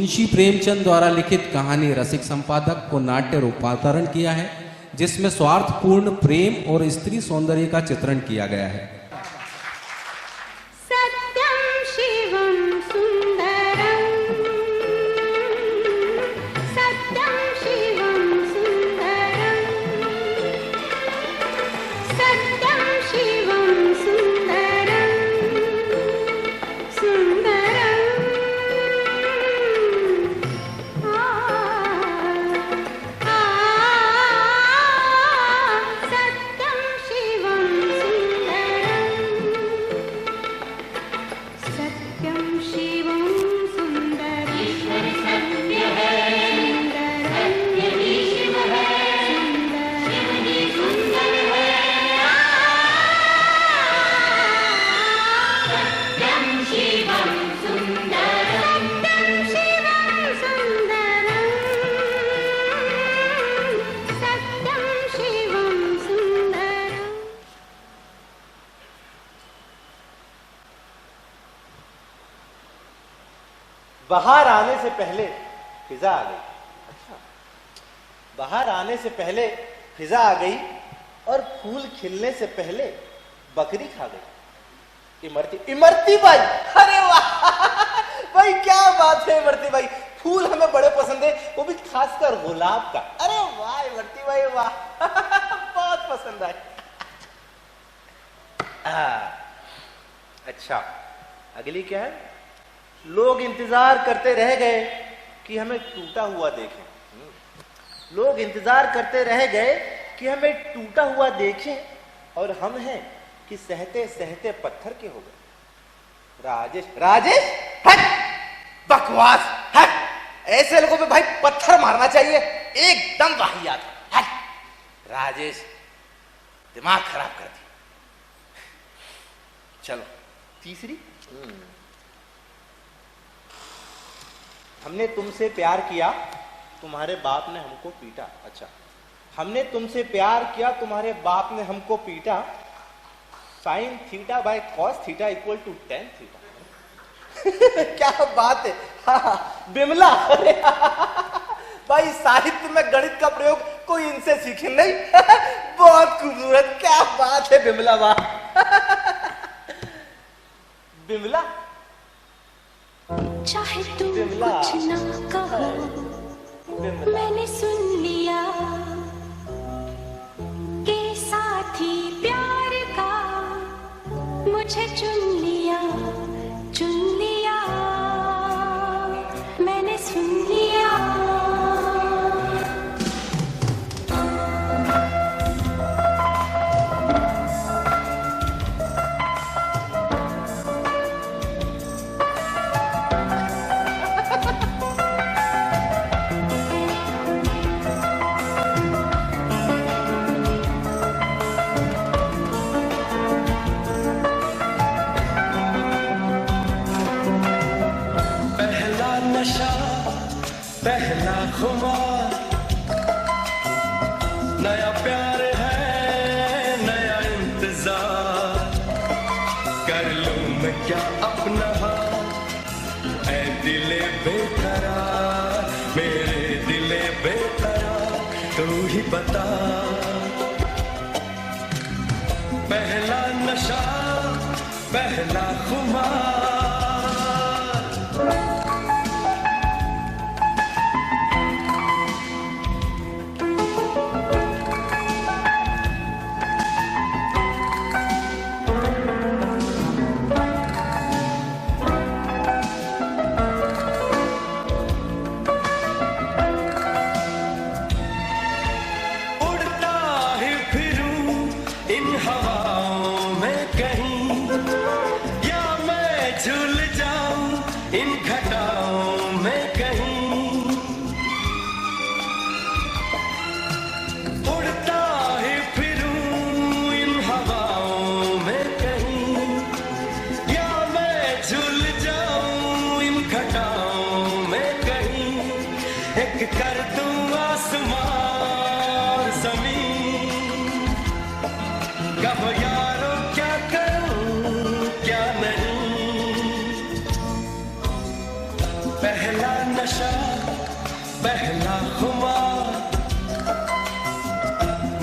मुंशी प्रेमचंद द्वारा लिखित कहानी रसिक संपादक को नाट्य रूपांतरण किया है, जिसमें स्वार्थपूर्ण प्रेम और स्त्री सौंदर्य का चित्रण किया गया है। सत्यं शिवं सुंदरं, सत्यं शिवं सुंदरं, सत्यं शिवं सुंदरं, सुंदरं सत्यं शिवं सुंदरं, सत्यं शिवं सुंदरं, ईश्वर सत्य है, सुंदरं यही शिव है, शिव ही सुंदर है। सत्यं शिवं सुंदरं, सत्यं शिवं सुंदरं, सत्यं शिवं सुंदरं। बाहर आने से पहले फिजा आ गई। अच्छा, बाहर आने से पहले फिजा आ गई और फूल खिलने से पहले बकरी खा गई। इमरती इमरती भाई, अरे वाह भाई, क्या बात है इमरती भाई, फूल हमें बड़े पसंद है, वो भी खासकर गुलाब का। अरे वाह इमरती भाई वाह बहुत पसंद आए। अच्छा, अगली क्या है? लोग इंतजार करते रह गए कि हमें टूटा हुआ देखें। लोग इंतजार करते रह गए कि हमें टूटा हुआ देखें, और हम हैं कि सहते सहते पत्थर के हो गए। राजेश, राजेश हट, बकवास हट, ऐसे लोगों पे भाई पत्थर मारना चाहिए, एकदम वाहियात। हट राजेश, दिमाग खराब कर दी। चलो तीसरी, हमने तुमसे प्यार किया, तुम्हारे बाप ने हमको पीटा। अच्छा, हमने तुमसे प्यार किया, तुम्हारे बाप ने हमको पीटा। Sine theta by cos theta equal to ten theta. क्या बात है। हाँ, बिमला भाई, साहित्य में गणित का प्रयोग कोई इनसे सीखे नहीं। बहुत खूबसूरत, क्या बात है बिमला, वाह। बिमला, चाहे तुम कुछ ना कहो, मैंने सुन लिया कि साथी प्यार का मुझे चुन लिया, चुन लिया, मैंने सुन लिया। पहला खुमार, नया प्यार है, नया इंतजार, कर लूं मैं क्या अपना हाथ, ऐ दिले बेकरार, मेरे दिले बेकरार, तू ही बता। पहला नशा, पहला खुमार, कर दूं आसमान ज़मीन, कहो यारो क्या करूं क्या नहीं। पहला नशा पहला खुमार,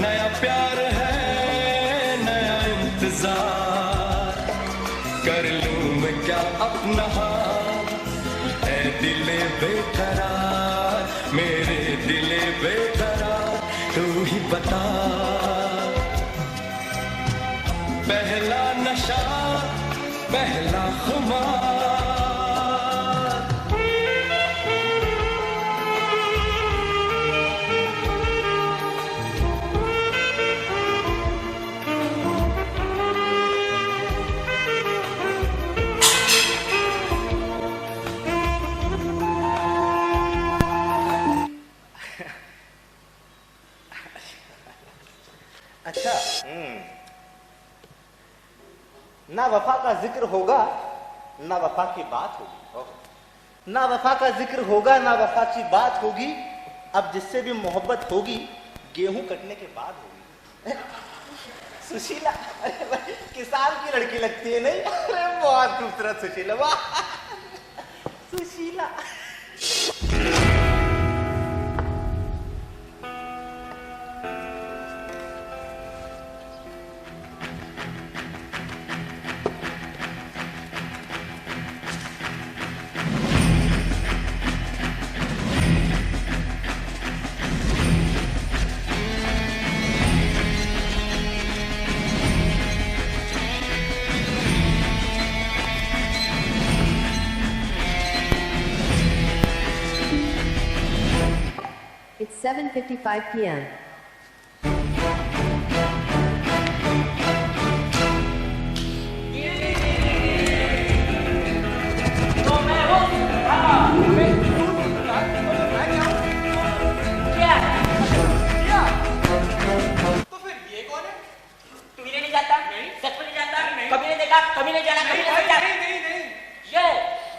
नया प्यार है नया इंतजार, कर लूं मैं क्या अपना हाल, ऐ दिले बेकरार, मेरे दिले बेकरार, तू ही बता। पहला नशा पहला खुमार। अच्छा, ना वफा का जिक्र होगा ना वफा की बात होगी, ना वफा का जिक्र होगा ना वफा की बात होगी, अब जिससे भी मोहब्बत होगी गेहूं कटने के बाद होगी। सुशीला, अरे भाई, किसान की लड़की लगती है नहीं? अरे बहुत खूबसूरत सुशीला, वाह सुशीला। It's 7:55 p.m.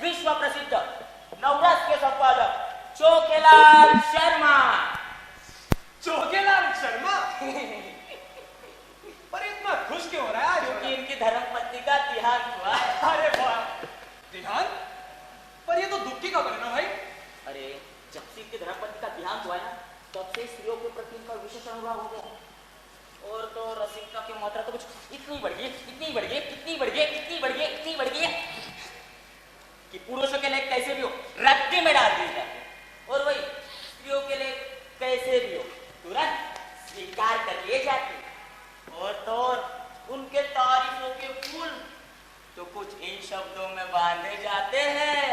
विश्व प्रसिद्ध नवरस के संपादक चोखेलाल शर्मा। चोखेलाल शर्मा? पर इतना खुश क्यों हो रहा है? क्योंकि इनकी धर्मपत्नी का देहांत हुआ। अरे वाह, देहांत? पर ये तो दुख की खबर है ना भाई? अरे जब से इनकी धर्मपत्नी का देहांत हुआ है ना, तब से स्त्रियों के प्रति इनका विशेष अनुराग हो गया। और तो रसिकता की मात्रा तो कुछ इतनी बढ़ गई, इतनी बढ़ गई, इतनी बढ़ गई, इतनी बढ़ गई, इतनी बढ़ गई कि पुरुषों के लिए कैसे भी हो रद्दी में डाल दी जाती, और वही स्त्रियों के लिए कैसे भी हो तुरंत स्वीकार कर लिए जाते। और तो उनके तारीफों के फूल तो कुछ इन शब्दों में बांधे जाते हैं।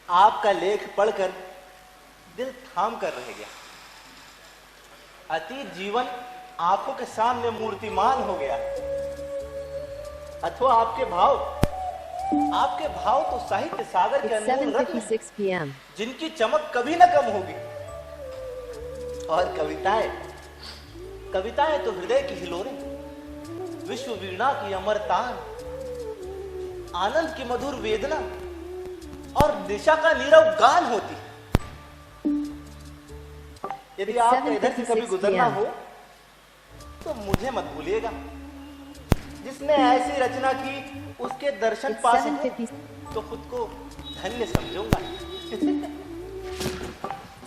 आपका लेख पढ़कर दिल थाम कर रह गया। अतीत जीवन आंखों के सामने मूर्तिमान हो गया, अथवा आपके भाव तो साहित्य सागर के It's अनमोल रत्न, 7:56 p.m. जिनकी चमक कभी न कम होगी। और कविताएं तो हृदय की हिलोरें, विश्व वीणा की अमर तान, आनंद की मधुर वेदना और दिशा का नीरव गान होती। यदि आपको इधर से कभी गुजरना हो तो मुझे मत भूलिएगा। जिसने ऐसी रचना की उसके दर्शन It's पा 7:50. तो खुद को धन्य समझूंगा।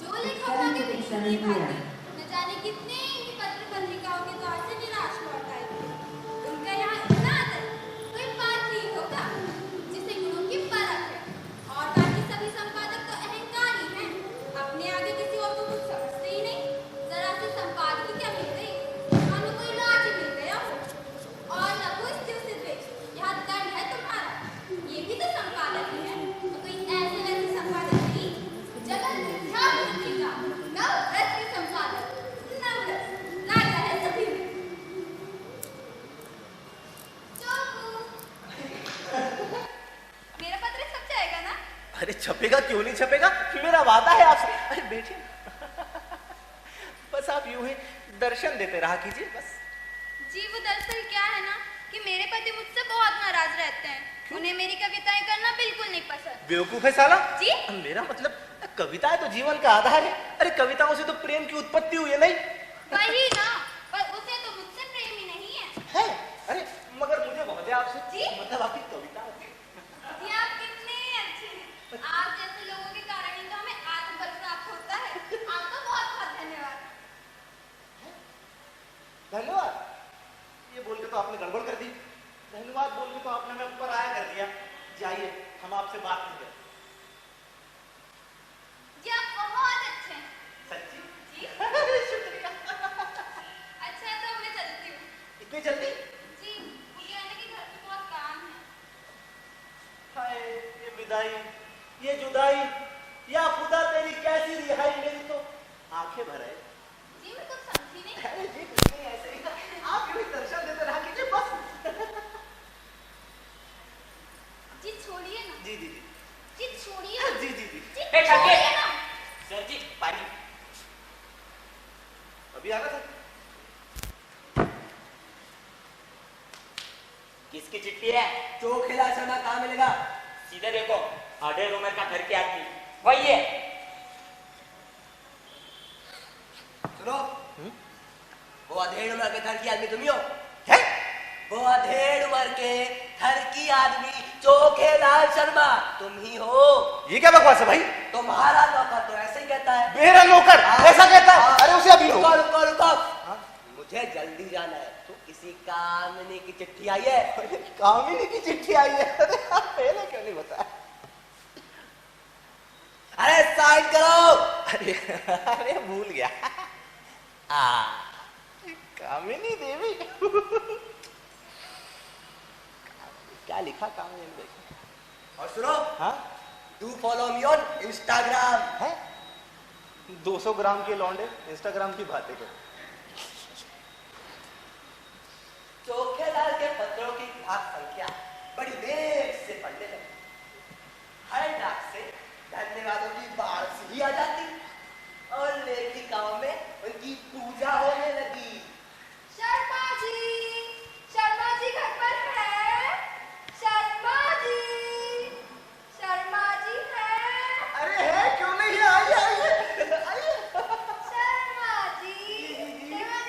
जो लेखक आगे बिल्कुल नहीं भागते, न जाने कितने ही पत्र पत्रिकाओं के द्वार से निराश लौट आए। उनका यहाँ इतना आदर कोई बात नहीं होगा, जिसे गुणों की परख है। और बाकी सभी संपादक तो अहंकारी हैं, अपने आगे किसी और को कुछ समझते ही नहीं। जरा से संपादकी क्या मिल गई, मानो कोई राज मिल गया हो। और न कोई स्थिर से द्वेष, यहाँ दंड है तुम्हारा। ये भी तो संपादक ही है, तो कोई ऐसे वैसे संपादक नहीं, जगत मिथ्या बुद्धि का नवरस के संपादक। नवरस राजा है सभी में। चोकू, मेरा पत्र छप जाएगा ना? अरे छपेगा, क्यों नहीं छपेगा, मेरा वादा है आपसे। अरे बैठिए, बस आप यूं ही दर्शन देते रहा कीजिए बस। जी वो दरअसल क्या है ना कि मेरे पति मुझसे बहुत नाराज रहते हैं। उन्हें मेरी कविताएं करना बिल्कुल नहीं पसंद। बेवकूफ है साला। जी? मेरा मतलब कविताएं तो जीवन का आधार है। अरे कविताओं से तो प्रेम की उत्पत्ति हुई है, नहीं? वही ना, पर उसे तो मुझसे प्रेम ही नहीं है। है? अरे मगर मुझे बहुत है आपसे। जी? मतलब आपकी कविता जी आप कितने अच्छे हैं। आप जैसे तो आपने गड़बड़ कर दी, धन्यवाद बोल के तो आपने मैं ऊपर आया कर दिया। जाइए, हम आपसे बात नहीं करते। जी आप बहुत अच्छे हैं। सच्ची? जी शुक्रिया। अच्छा तो मैं चलती हूँ। इतनी जल्दी? जी मुझे आने के घर पे बहुत काम है। हाय, ये विदाई, ये जुदाई, या खुदा तेरी कैसी रिहाई, मेरी तो आंखें भर है। जी मैं कुछ समझी नहीं। अरे जी कुछ नहीं, ऐसे ही आप यूं ही दर्शन देते रहा कीजिए बस। जी छोड़िए ना। जी जी जी जी छोड़िए ना। जी जी जी। जी ए, ठाकुर। छोड़िए ना। सर जी पानी। अभी आ रहा था। किसकी चिट्ठी है? चोखेला शर्मा कहाँ मिलेगा? सीधे देखो, अडेर उमर का घर के आदमी वही है। सुनो, वो अधेड़ उम्र के घर की आदमी तुम ही हो? है? वो अधेड़ उम्र के घर की आदमी चोखेलाल शर्मा तुम ही हो? ये क्या बकवास है भाई? तुम्हारा नौकर तो ऐसे ही कहता है। मेरा नौकर ऐसा कहता है? अरे उसे अभी रुको रुको रुको, मुझे जल्दी जाना है। तो किसी कामिनी की चिट्ठी आई है? कामिनी की चिट्ठी आई है? अरे पहले क्यों नहीं बताया? अरे साइन करो। अरे अरे भूल गया। कामिनी देवी। क्या लिखा कामिनी देवी? और सुनो, हाँ? Do follow me on Instagram. है? 200 ग्राम के लौंडे इंस्टाग्राम की बातें कर। चोखेलाल के पत्रों की ग्राहक संख्या बड़ी देर से बढ़ने लगी। हर डाक से धन्यवादों की बाढ़ सी ही आ जाती और लेखिकाओं में उनकी पूजा होने लगी। शर्मा जी घर पर है? शर्मा जी है? अरे है क्यों नहीं है? आइए आइए आइए। शर्मा जी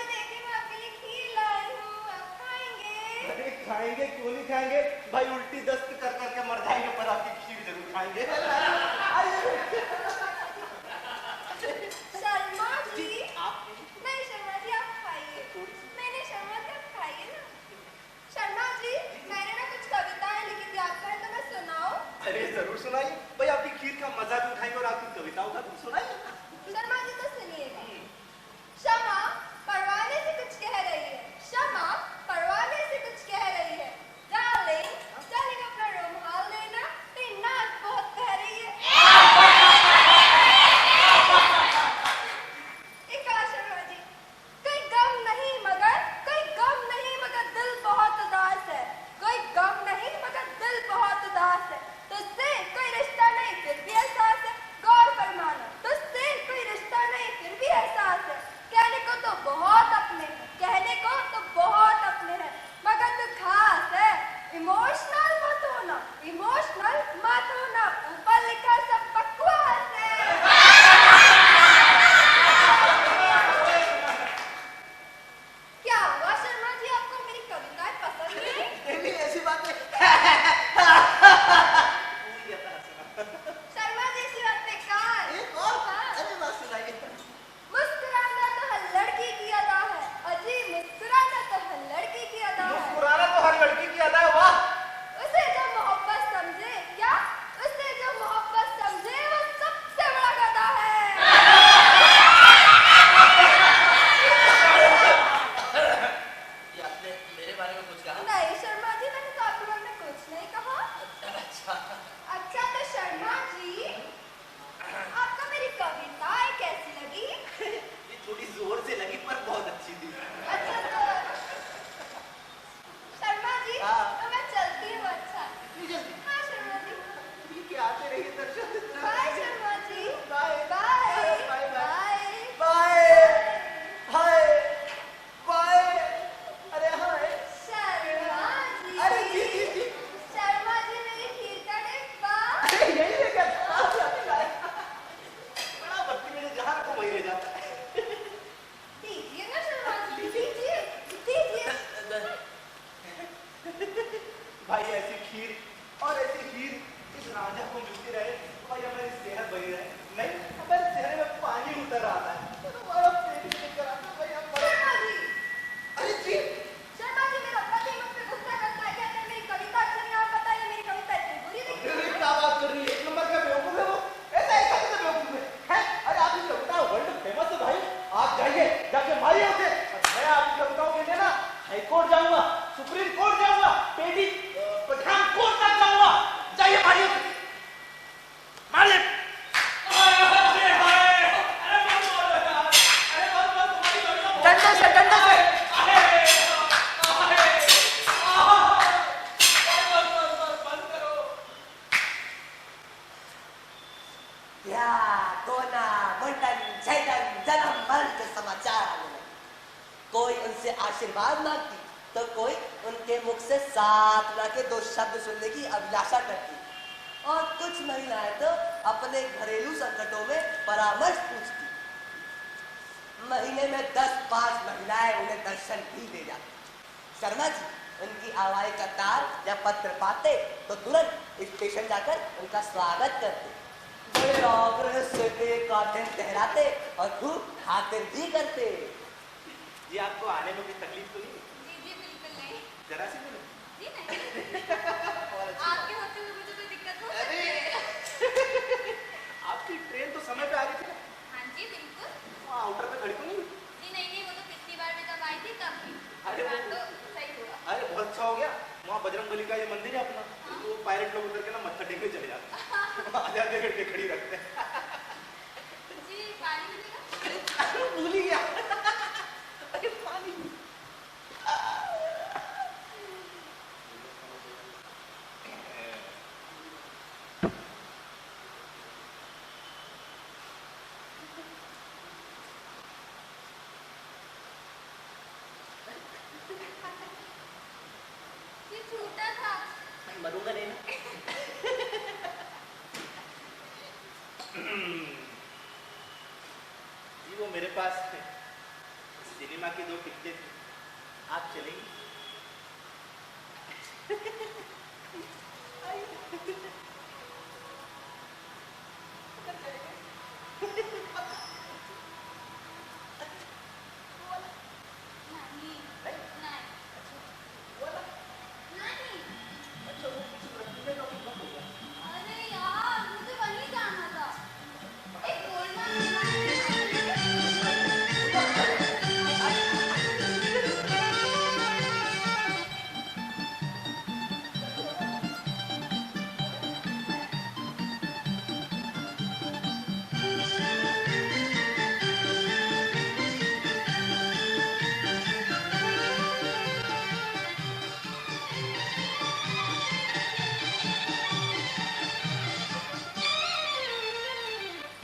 देखिए मैं आपके लिए खीर लाई हूँ, आप खाएंगे? अरे खाएंगे क्यों नहीं खाएंगे भाई, उल्टी दस्त कर करके मर जाएंगे पर आपकी खीर जरूर खाएंगे। आइए। या कोना बंटन छैदन जन्म मरण के समाचार आने लगे। कोई उनसे आशीर्वाद मांगती तो कोई उनके मुख से साधना के 2 शब्द सुनने की अभिलाषा करती, और कुछ महिलाएं तो अपने घरेलू संकटों में परामर्श पूछती। महीने में 10-5 महिलाएं उन्हें दर्शन भी दे जाती। शर्मा जी उनकी आवाज़ का तार या पत्र पाते तो तुरंत स्टेशन जाकर उनका स्वागत करते, बड़े आग्रह से एक आध दिन ठहराते और खूब खातिर भी करते। जी आपको आने में कोई तकलीफ तो नहीं? जी बिल्कुल नहीं। जरा सी बोलो। जी नहीं। आपके होते हुए मुझे कोई दिक्कत हो सकती है? आपकी ट्रेन तो समय पे आ गई थी ना? हाँ जी बिल्कुल। वहाँ आउटर पे खड़ी तो नहीं? जी नहीं, वो तो पिछली बार मैं जब आई थी तब भी। अरे इस बार तो सही हुआ। अरे बहुत अच्छा हो गया। वहाँ बजरंगबली का ये मंदिर है अपना, तो पायलट लोग उतर के ना मत्था टेक के चले जाते हैं। आजाद करके खड़ी रखते हैं। जी पानी मिलेगा? भूल ही गया। अरे पानी। ये छूटा था। मरूंगा नहीं ना। जी वो मेरे पास सिनेमा की 2 टिकटें थी, आप चलेंगी? नहीं नहीं नहीं। अरे यार मुझे वहीं जाना था। एक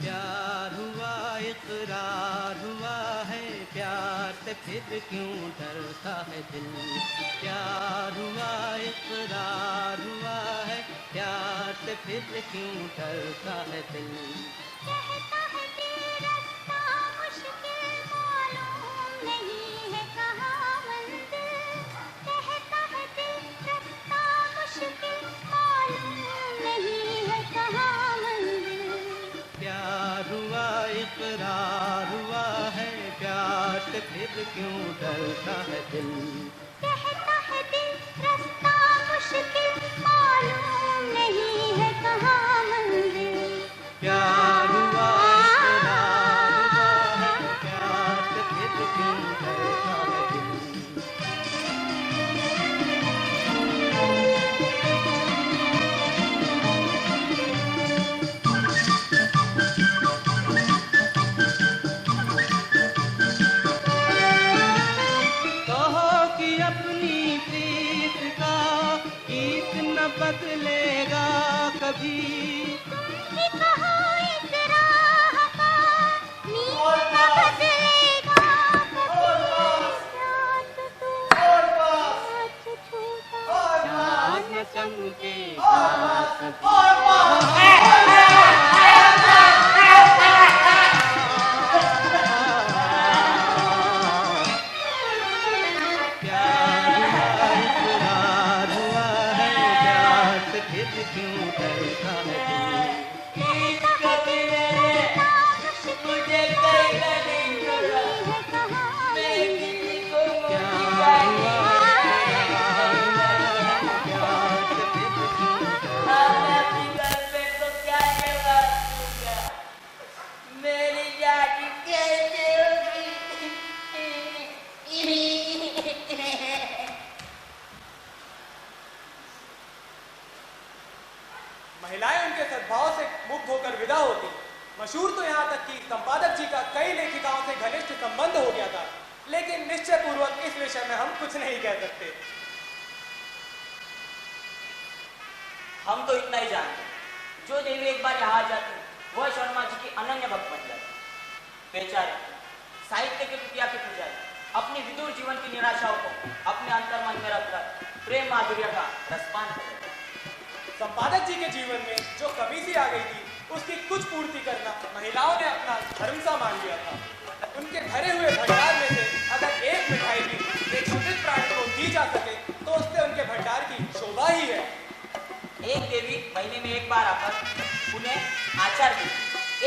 प्यार हुआ इकरार हुआ है, प्यार से फिर क्यों डरता है दिल। प्यार हुआ इकरार हुआ है, प्यार से फिर क्यों डरता है दिल। कहता है कि रास्ता मुश्किल मालूम नहीं है कहाँ मंजिल। कहता है कि रास्ता मुश्किल मालूम नहीं है कहाँ मंजिल। प्यार हुआ इकरार हुआ है, प्यार से फिर क्यों डरता है दिल। कहता है दिल रास्ता मुश्किल मालूम नहीं है कहाँ मंजिल। प्यार हुआ इकरार हुआ है, प्यार से फिर क्यों डरता है दिल। कहो कि अपनी प्रीत का गीत न बदलेगा कभी। कि कहो इस राह का नीत न बदलेगा कभी। साथ तू साथ छूटा चाँद न चमकेगा कभी। प्यार हुआ इकरार हुआ है, प्यार से फिर क्यों डरता है दिल। कहता है दिल रास्ता मुश्किल मालूम नहीं है कहाँ मंजिल। प्यार हुआ इकरार हुआ है, प्यार से फिर क्यों डरता है दिल। मेरी जाति कैसे होगी? महिलाएं उनके सद्भाव से मुग्ध होकर विदा होती। मशहूर तो यहाँ तक कि संपादक जी का कई लेखिकाओं से घनिष्ठ संबंध हो गया था, लेकिन निश्चय पूर्वक इस विषय में हम कुछ नहीं कह सकते। हम तो इतना ही जानते, जो देवी एक बार यहाँ आ जाती वह शर्मा के कुटिया के पुजारी अपनी विदुर जीवन की निराशाओं को अपने अंतर्मन में रखकर प्रेम माधुर्य का रसपान करें। संपादक जी के जीवन में जो कमी सी आ गई थी, उसकी कुछ पूर्ति करना महिलाओं ने अपना धर्म सा मान लिया था। उनके भरे हुए भंडार में से अगर एक मिठाई भी एक शुद्ध प्राणी को दी जा सके तो उससे उनके भंडार की शोभा ही है। एक देवी महीने में एक बार आकर उन्हें आचार दी,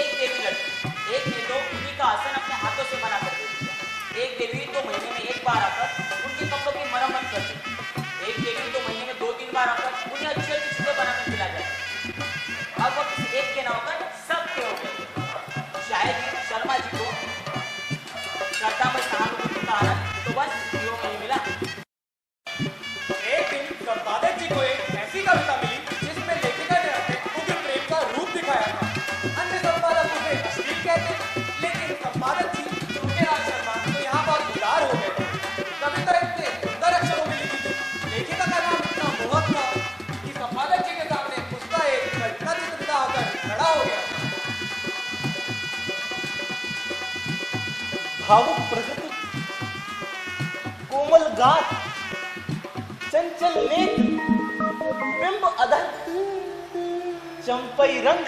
एक देवी लड़की, एक ने तो उन्हीं का आसन अपने हाथों से बना कर दे दिया, एक देवी तो महीने में एक बार आकर उनके कपड़ों की मरम्मत कर दी, एक देवी तो महीने में 2-3 बार आकर उन्हें अच्छी अच्छी चीजें बनाकर खिला जाए। अब वो किसी एक के ना होकर सबके हो गए। शायद ही शर्मा जी को श्रद्धा में सहानुभूति का आनंद तो बस स्त्रियों में ही मिला। एक दिन संपादक जी को एक ऐसी कविता मिली जिसमें लेखिका ने अपने उग्र प्रेम का रूप दिखाया था। अन्य संपादक उसे अश्लील कहते, लेकिन संपादक जी सूर्यराज शर्मा तो यहाँ बहुत उदार हो गए थे। कविता इतने सुंदर अक्षरों में लिखी थी, लेखिका का नाम इतना मोहक था कि संपादक जी के सामने उसका एक कल्पना चित्रता आकर खड़ा हो गया। भावुक प्रकृति, कोमल गात, चंचल नेत्र, बिंब अधर, चंपई रंग,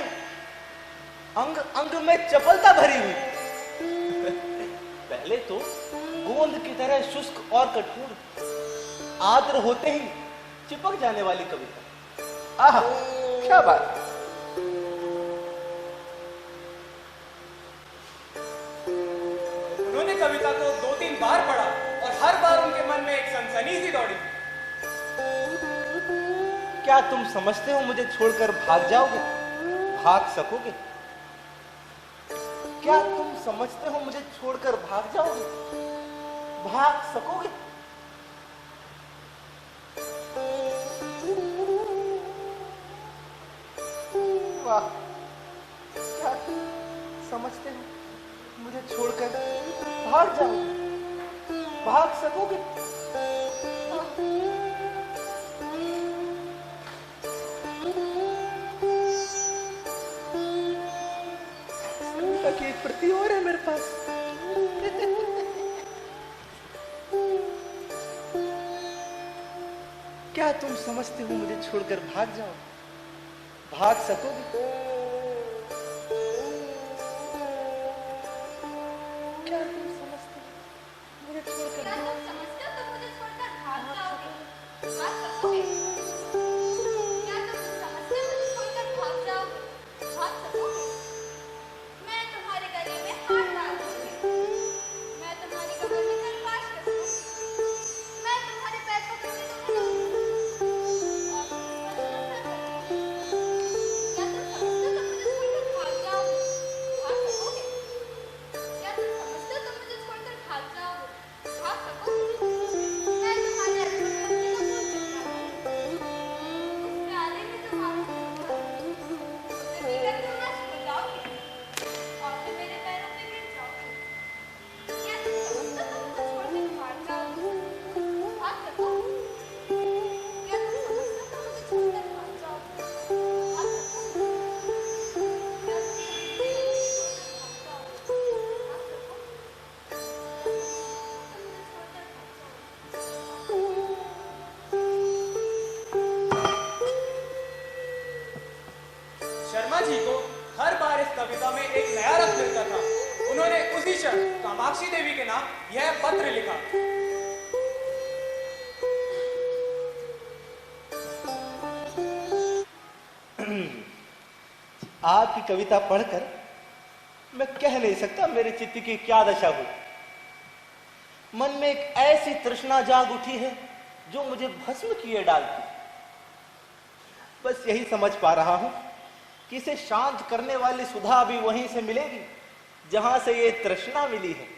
अंग अंग में चपलता भरी हुई। पहले तो गोंद की तरह शुष्क और कठोर, आर्द्र होते ही चिपक जाने वाली कविता। आह, क्या बात। उन्होंने कविता को 2-3 बार पढ़ा और हर बार उनके मन में एक सनसनी सी दौड़ी। क्या तुम समझते हो मुझे छोड़कर भाग जाओगे, भाग सकोगे? क्या तुम समझते हो मुझे छोड़कर भाग जाओगे, भाग सकोगे? वाह, क्या तुम समझते हो मुझे छोड़कर भाग जाओगे, भाग सकोगे? की एक प्रति और है मेरे पास। क्या तुम समझते हो मुझे छोड़कर भाग जाओ, भाग सकोगे? क्या तुम समझते हो मुझे छोड़कर भाग जाओगे, भाग सकोगे? क्या तुम समझते हो मुझे छोड़कर भाग जाओगे, भाग सकोगे? मैं तुम्हारे गले में हाथ डाल दूंगी, मैं तुम्हारी कमर में खरपाश कसूंगी, मैं तुम्हारे पैर पकड़ के तुम्हें और क्या तुम समझते हो मुझे छोड़कर भाग जाओगे, भाग सकोगे? क्या तुम समझते हो मुझे छोड़कर भाग जाओगे, भाग सकोगे? मैं तुम्हारे अर्पण करने का फूल चढ़ाऊंगी, उस प्याले में जो हाथ पीकर तुम नाच बजाओगे और फिर मेरे पैरों पे गिर जाओगे। क्या तुम समझते हो मुझे छोड़कर भाग जाओगे, भाग सकोगे? क्या तुम समझते हो मुझे छोड़कर भाग जाओगे, भाग सकोगे? क्या तुम समझते हो मुझे छोड़कर शर्मा जी को हर बार इस कविता में एक नया रस मिलता था। उन्होंने उसी क्षण कामाक्षी देवी के नाम यह पत्र लिखा। आपकी कविता पढ़कर मैं कह नहीं सकता मेरे चित्त की क्या दशा हुई। मन में एक ऐसी तृष्णा जाग उठी है जो मुझे भस्म किए डालती। बस यही समझ पा रहा हूं कि इसे शांत करने वाली सुधा भी वहीं से मिलेगी जहां से ये तृष्णा मिली है।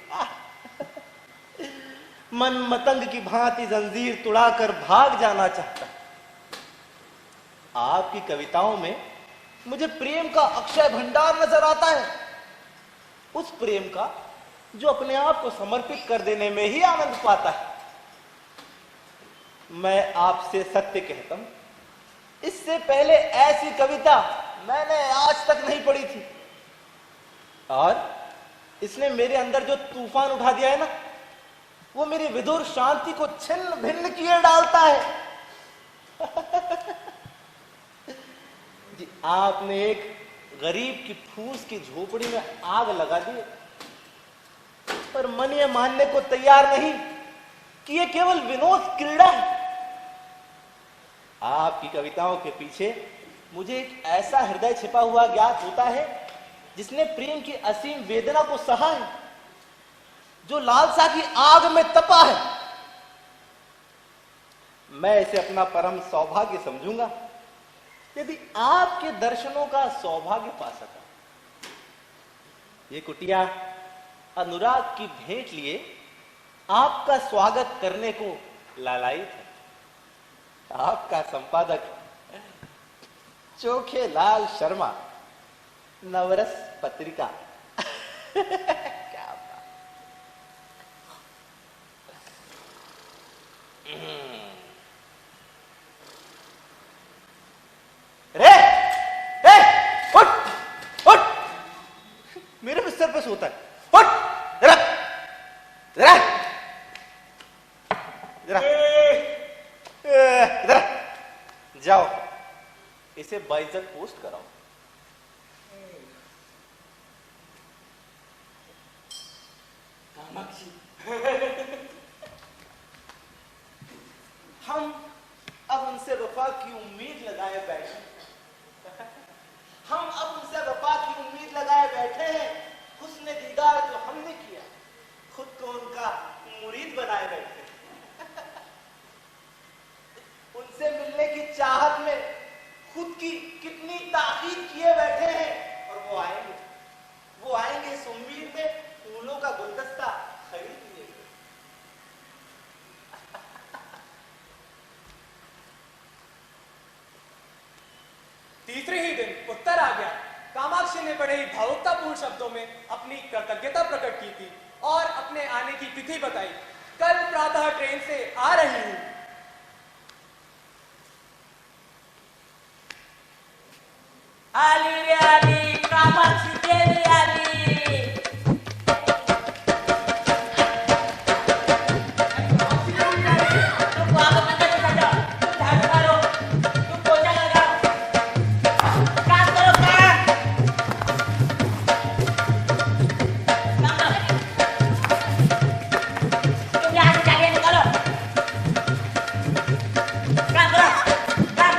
मन मतंग की भांति जंजीर तुड़ाकर भाग जाना चाहता। आपकी कविताओं में मुझे प्रेम का अक्षय भंडार नजर आता है, उस प्रेम का जो अपने आप को समर्पित कर देने में ही आनंद पाता है। मैं आपसे सत्य कहता हूं, इससे पहले ऐसी कविता मैंने आज तक नहीं पढ़ी थी। और इसने मेरे अंदर जो तूफान उठा दिया है ना, वो मेरी विदुर शांति को छिन्न भिन्न किए डालता है। जी, आपने एक गरीब की फूस की झोपड़ी में आग लगा दी, पर मन ये मानने को तैयार नहीं कि ये केवल विनोद क्रीड़ा है। आपकी कविताओं के पीछे मुझे एक ऐसा हृदय छिपा हुआ ज्ञात होता है जिसने प्रेम की असीम वेदना को सहा है, जो लालसा की आग में तपा है। मैं इसे अपना परम सौभाग्य समझूंगा यदि आपके दर्शनों का सौभाग्य पा सका। ये कुटिया अनुराग की भेंट लिए आपका स्वागत करने को लालायित है। आपका संपादक चोखे लाल शर्मा, नवरस पत्रिका। क्या बात। रे उठ उठ, मेरे बिस्तर पे सोता है। उठ जरा जरा जरा जरा, जाओ इसे बाइज्जत पोस्ट कराओ। कामाक्षी, हम अब उनसे वफा की उम्मीद लगाए बैठे, हम अब उनसे वफा की उम्मीद लगाए बैठे हैं। हुस्न दीदार जो हमने किया, खुद को उनका मुरीद बनाए बैठे। उनसे मिलने की चाहत में खुद की कितनी ताकीद किए बैठे हैं, और वो आएंगे इस उम्मीद में फूलों का गुलदस्ता खरीद लिए। तीसरे ही दिन उत्तर आ गया। कामाक्षी ने बड़े ही भावुकतापूर्ण शब्दों में अपनी कृतज्ञता प्रकट की थी और अपने आने की तिथि बताई। कल प्रातः ट्रेन से आ रही हूं। आली रे आली, कामाक्षी देवी आली। तुम आगे मत जाओ, झाड़ू मारो, तुम पोछा लगाओ, काम करो काम। तुम यहाँ से जाके निकालो, काम करो काम।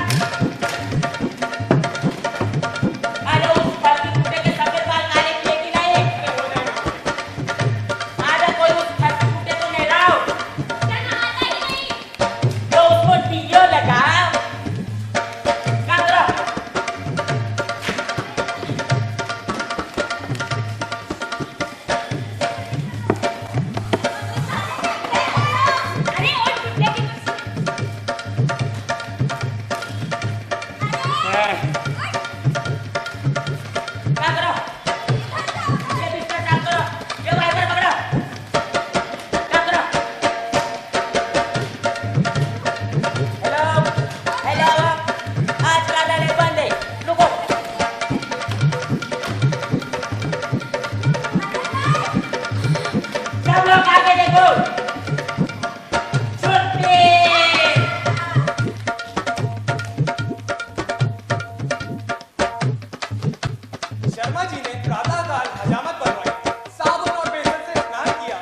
शर्मा जी ने प्रातःकाल हजामत बनवाई, साबुन और बेसन से स्नान किया।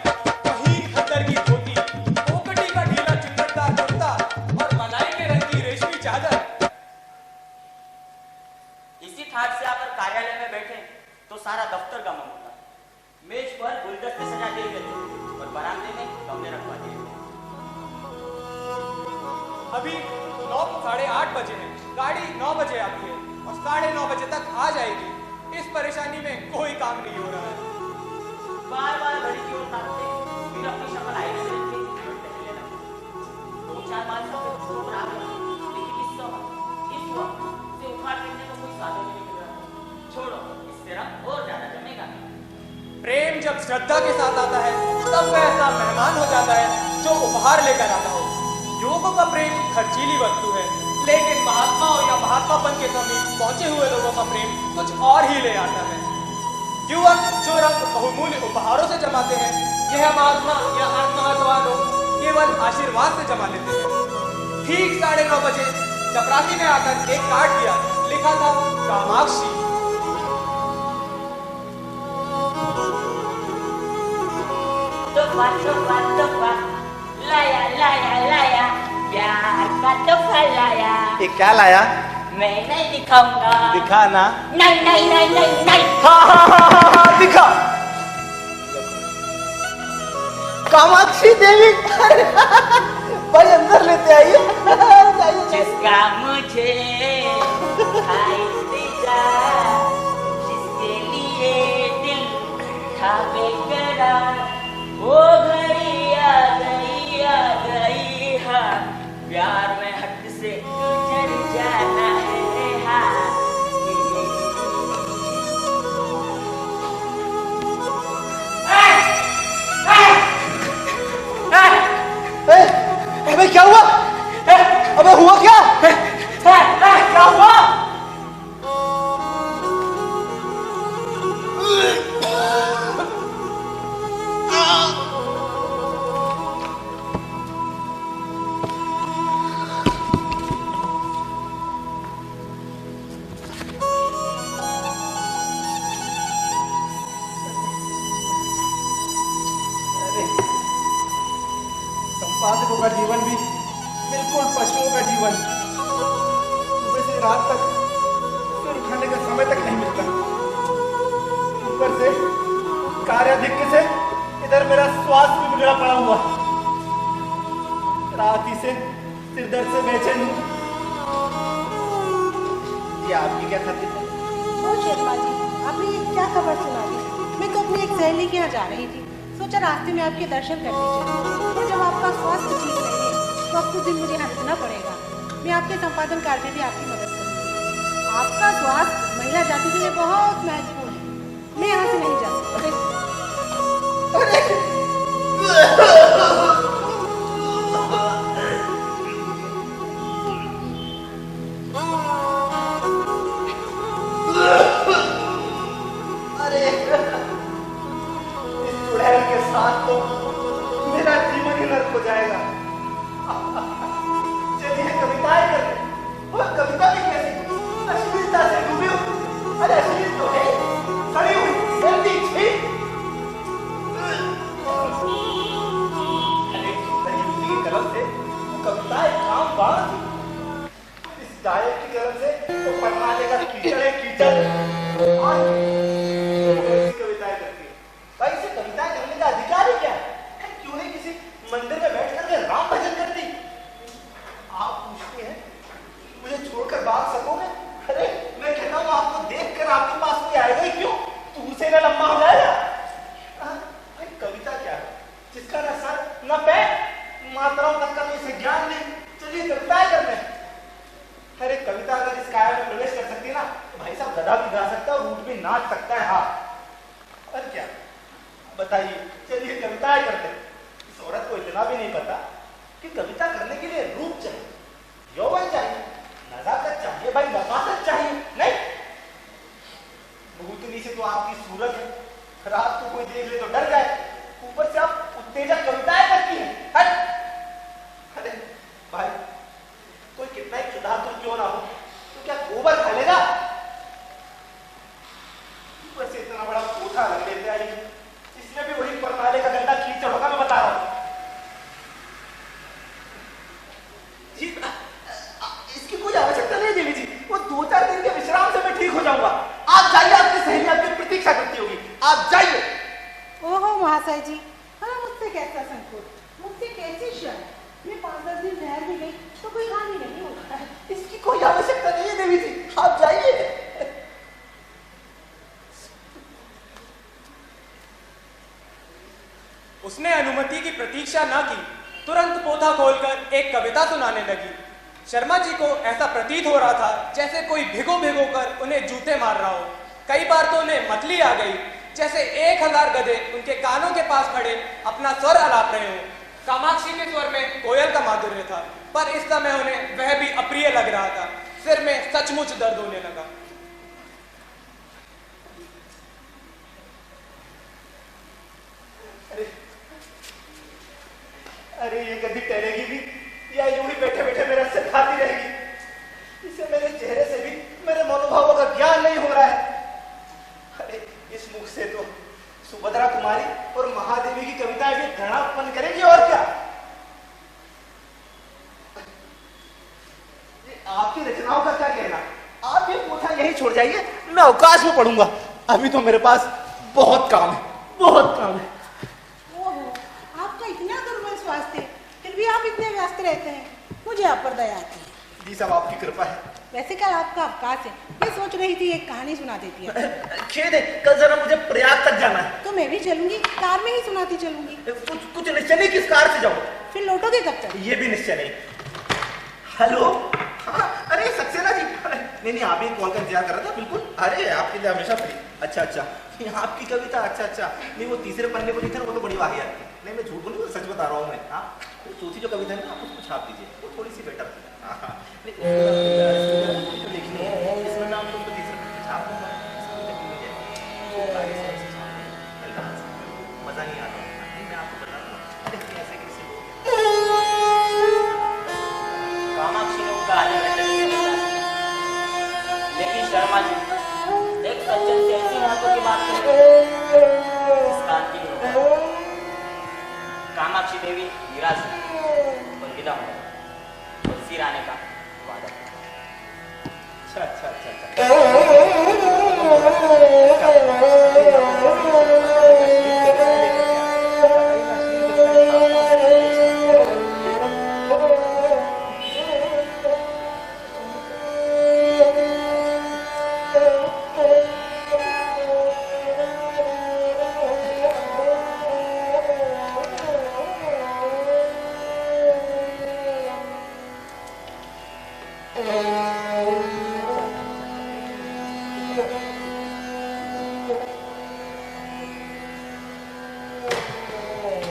वहीं खद्दर की धोती, पोकटी का ढीला चिकटदार कुर्ता और मलाई के रंग की रेशमी चादर। इसी ठाट से आकर कार्यालय में बैठे तो सारा दफ्तर का मन होता। मेज पर गुलदस्ते सजा दिए गए थे और बरामदे में गमले रखवा दिए गए। अभी 9 साढ़े 8 बजे हैं। गाड़ी 9 बजे आती है और 9:30 बजे तक आ जाएगी। इस परेशानी में कोई काम नहीं हो रहा है। बार-बार घड़ी की ओर ताकते, फिर अपनी शक्ल आईने में देखते और टहलने लगते। 2-4 माइल तक छोड़ आ गया, लेकिन इस वक्त से उखाड़ फेंकने का कोई साधन नहीं निकल रहा। छोड़ो, इससे रंग और ज्यादा जमेगा। प्रेम जब श्रद्धा के साथ आता है तब वह ऐसा मेहमान हो जाता है जो उपहार लेकर आता हो। युवकों का प्रेम खर्चीली वस्तु है, लेकिन महात्माओं या महात्मापन के समीप पहुंचे हुए लोगों का प्रेम कुछ और ही ले आता है। युवक जो रंग बहुमूल्य उपहारों से जमाते हैं, यह महात्मा या अर्थमहत्वान लोग केवल आशीर्वाद से जमा लेते हैं। ठीक 9:30 बजे चपरासी ने आकर एक कार्ड दिया, लिखा था कामाक्षी। तोहफा लाया लाया लाया, प्यार का तोहफा लाया। ये क्या लाया? मैं नहीं दिखाऊंगा। दिखा ना। नहीं नहीं नहीं नहीं नहीं। हाँ, दिखा। कामाक्षी देवी भाई अंदर लेते आइए। जिसका मुझे जिसके लिए दिल था बेकरार, वो घड़ी आ गई हाँ, प्यार में हद से गुजर जाना है हाँ। अबे क्या हुआ? अबे हुआ क्या? क्या हुआ? संपादकों का जीवन भी बिल्कुल पशुओं का जीवन। सुबह से रात तक सिर उठाने का समय तक नहीं मिलता। ऊपर से कार्याधिक्य से इधर मेरा स्वास्थ्य भी बिगड़ा पड़ा हुआ। रात ही से सिर दर्द से बेचैन हूँ। ये आपकी क्या तकलीफ है? ओ शर्मा जी, आपने ये क्या खबर सुना दी? मैं तो अपनी एक सहेली के यहाँ जा रही थी, सोचा रास्ते में आपके दर्शन कर लीजिए। और जब आपका स्वास्थ्य ठीक नहीं है तो अब कुछ दिन मुझे यहाँ रुकना पड़ेगा। मैं आपके संपादन कार्य में भी आपकी मदद करूँगी। आपका स्वास्थ्य महिला जाति के लिए बहुत महत्वपूर्ण है। मैं यहाँ से नहीं जा सकती। अरे इस चुड़ैल के साथ तो मेरा जीवन ही नर्क हो जाएगा। चलिए कविताएं करते हैं। और कविता भी कैसी अश्लीलता से डूबी हो। अरे अश्लील तो है, सड़ी हुई गंदी छींक। अरे सही की कलम से कविताएं काम बात, इस गायक की कलम से तो पढ़ने का कीचड़ है कीचड़। कविताएं करती है भाई, इसे कविताएं करने का अधिकार ही क्या है? क्यों नहीं किसी मंदिर में बैठ करके राम भजन करती? आप पूछते हैं मुझे छोड़कर भाग सकोगे? अरे मैं कहता हूँ आपको देखकर आपके पास कोई आएगा ही क्यों? तू से ना लंबा हो जाएगा। भाई कविता क्या है जिसका ना सर ना पैर, मात्राओं तक का तो इसे ज्ञान नहीं। चलिए कविताएं करते हैं। अरे कविता अगर इस काया में प्रवेश कर सकती है ना, तो भाई साहब गधा भी गा सकता है और ऊंट भी नाच सकता है। हाँ और क्या बताइए। चलिए कविताएं करते हैं। इस औरत को इतना भी नहीं पता कि कविता करने के लिए रूप चाहिए, यौवन चाहिए, नजाकत चाहिए, भाई नफासत चाहिए। नहीं, भूतनी से तो आपकी सूरत है, रात को कोई देख ले तो डर जाए, ऊपर से आप उत्तेजक कविताएं करती हैं। अरे भाई कोई कितना ही क्षुधातुर क्यों ना हो, तो क्या गोबर खा लेगा? ऊपर से इतना बड़ा कोठा लग लेते आई, इसमें भी वही परनाले का गंदा कीचड़ होगा। मैं बता रहा हूँ जी, इसकी कोई आवश्यकता नहीं देवी जी। वो 2-4 दिन के विश्राम से मैं ठीक हो जाऊंगा। आप जाइए, आपकी सहेली आपकी प्रतीक्षा करती होगी, आप जाइए। ओहो महाशय जी, हाँ मुझसे कैसा संकोच, मुझसे कैसी शर्म। मैं 5-10 दिन ठहर भी गई तो कोई हानि नहीं होता है। इसकी कोई आवश्यकता नहीं है देवी जी, आप जाइए। उसने अनुमति की प्रतीक्षा न की, तुरंत पोथा खोलकर एक कविता सुनाने लगी। शर्मा जी को ऐसा प्रतीत हो रहा था जैसे कोई भिगो भिगो कर उन्हें जूते मार रहा हो। कई बार तो उन्हें मतली आ गई, जैसे 1000 गधे उनके कानों के पास खड़े अपना स्वर अलाप रहे हो। कामाक्षी के स्वर में कोयल का माधुर्य था, पर इस समय उन्हें वह भी अप्रिय लग रहा था। सिर में सचमुच दर्द होने लगा। अरे ये गद्दी टहलेगी भी या यूं ही बैठे बैठे मेरा सिर खाती रहेगी। इसे मेरे चेहरे से भी मेरे मनोभावों का ज्ञान नहीं हो रहा है। अरे इस मुख से तो सुभद्रा कुमारी और महादेवी की कविताएं भी घृणा उत्पन्न करेंगी और क्या। आपकी रचनाओं का क्या कहना? आप ये पोथा यही छोड़ जाइए, मैं अवकाश में पढ़ूंगा। अभी तो मेरे पास बहुत काम है, बहुत काम है। ओहो, आपका इतना दुर्बल स्वास्थ्य, फिर भी आप इतने व्यस्त रहते हैं। मुझे आप पर दया आती है। जी साहब, आपकी कृपा है। वैसे कल आपका अवकाश है, मैं सोच रही थी एक कहानी सुना देती है। खेद है, कल जरा मुझे प्रयाग तक जाना है। तो मैं भी चलूंगी, कार में ही सुनाती चलूंगी। कुछ निश्चय नहीं किस कार से जाऊँ। फिर लौटोगे कब तक? ये भी निश्चय नहीं। हेलो, हाँ, अरे सक्सेना जी। नहीं, आप ही कॉल का इंतजार कर रहा था। बिल्कुल, अरे आपके लिए हमेशा फ्री। अच्छा, आपकी कविता, अच्छा। नहीं, वो तीसरे पन्ने को लिखा, वो तो बड़ी वाहियात थी। नहीं, मैं झूठ बोलूँ, सच बता रहा हूँ मैं। हाँ, वो चौथी जो कविता है ना, आप उसको छाप दीजिए, वो थोड़ी सी बेटर थी। हाँ, लिखनी है, इसमें मैं आपको तीसरे पन्ने छाप दूंगा। मजा नहीं आता। मैं आपको बता रहा हूँ कैसे कामाक्षी ने उनका आदर करने की कविता, लेकिन शर्मा जी एक सज्जन से ऐसी महत्व की बात करें इसका अंतिम होगा। कामाक्षी देवी निराश और विदा हो और सिर आने का वादा।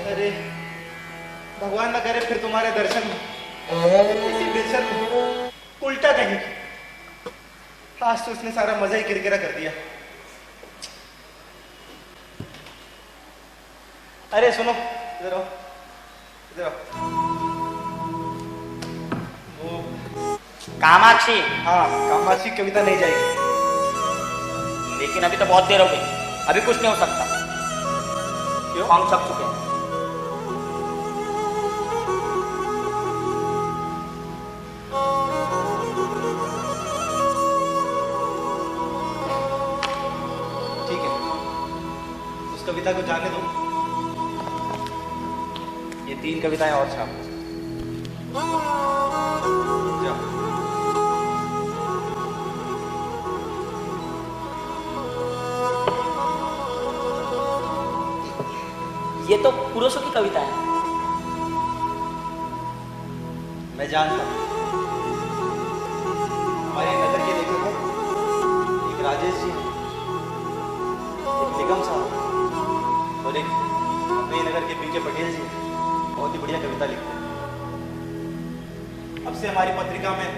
अरे भगवान ना करे फिर तुम्हारे दर्शन में इसी बेचर में उल्टा कहीं। आज तो उसने सारा मजा ही किरकिरा कर दिया। अरे सुनो, इधर आओ, इधर आओ। वो कामाक्षी, हाँ, कामाक्षी कविता नहीं जाएगी। लेकिन अभी तो बहुत देर हो गई, अभी कुछ नहीं हो सकता। क्यों? हम छप चुके हैं। ठीक है, उस कविता को जाने दो। ये 3 कविताएं और छापो। जाओ। ये तो पुरुषों की कविता है। मैं जानता हूँ हमारे नगर के लेखक हैं, एक राजेश जी, एक निगम साहब और एक अपने नगर के बीके पटेल जी, बहुत ही बढ़िया कविता लिखते हैं। अब से हमारी पत्रिका में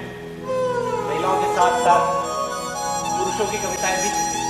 महिलाओं के साथ साथ पुरुषों की कविताएं भी छपेंगी।